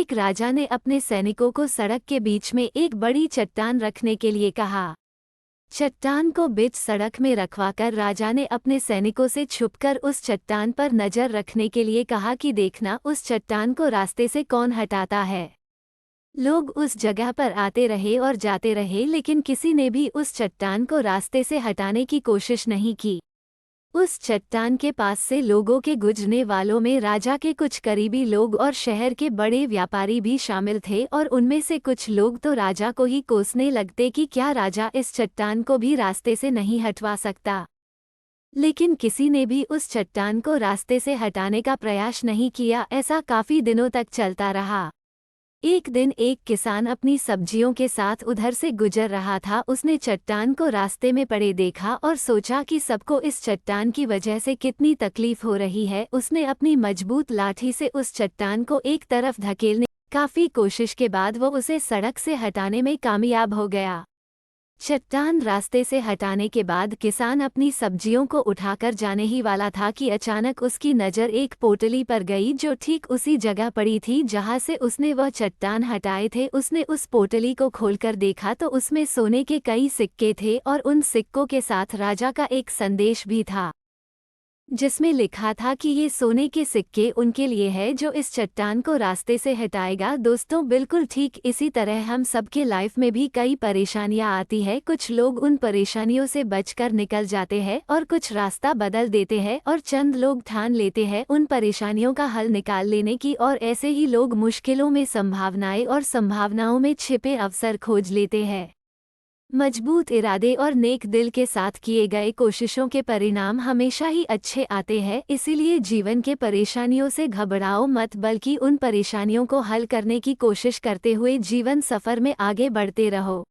एक राजा ने अपने सैनिकों को सड़क के बीच में एक बड़ी चट्टान रखने के लिए कहा। चट्टान को बीच सड़क में रखवाकर राजा ने अपने सैनिकों से छुपकर उस चट्टान पर नजर रखने के लिए कहा कि देखना उस चट्टान को रास्ते से कौन हटाता है। लोग उस जगह पर आते रहे और जाते रहे, लेकिन किसी ने भी उस चट्टान को रास्ते से हटाने की कोशिश नहीं की। उस चट्टान के पास से लोगों के गुजरने वालों में राजा के कुछ करीबी लोग और शहर के बड़े व्यापारी भी शामिल थे, और उनमें से कुछ लोग तो राजा को ही कोसने लगते कि क्या राजा इस चट्टान को भी रास्ते से नहीं हटवा सकता। लेकिन किसी ने भी उस चट्टान को रास्ते से हटाने का प्रयास नहीं किया। ऐसा काफी दिनों तक चलता रहा। एक दिन एक किसान अपनी सब्जियों के साथ उधर से गुजर रहा था। उसने चट्टान को रास्ते में पड़े देखा और सोचा कि सबको इस चट्टान की वजह से कितनी तकलीफ हो रही है। उसने अपनी मजबूत लाठी से उस चट्टान को एक तरफ धकेलने काफी कोशिश के बाद वो उसे सड़क से हटाने में कामयाब हो गया। चट्टान रास्ते से हटाने के बाद किसान अपनी सब्जियों को उठाकर जाने ही वाला था कि अचानक उसकी नज़र एक पोटली पर गई जो ठीक उसी जगह पड़ी थी जहां से उसने वह चट्टान हटाए थे। उसने उस पोटली को खोलकर देखा तो उसमें सोने के कई सिक्के थे और उन सिक्कों के साथ राजा का एक संदेश भी था, जिसमें लिखा था कि ये सोने के सिक्के उनके लिए है जो इस चट्टान को रास्ते से हटाएगा। दोस्तों, बिल्कुल ठीक इसी तरह हम सबके लाइफ में भी कई परेशानियां आती है। कुछ लोग उन परेशानियों से बचकर निकल जाते हैं और कुछ रास्ता बदल देते हैं, और चंद लोग ठान लेते हैं उन परेशानियों का हल निकाल लेने की, और ऐसे ही लोग मुश्किलों में संभावनाएं और संभावनाओं में छिपे अवसर खोज लेते हैं। मजबूत इरादे और नेक दिल के साथ किए गए कोशिशों के परिणाम हमेशा ही अच्छे आते हैं। इसीलिए जीवन के परेशानियों से घबराओ मत, बल्कि उन परेशानियों को हल करने की कोशिश करते हुए जीवन सफर में आगे बढ़ते रहो।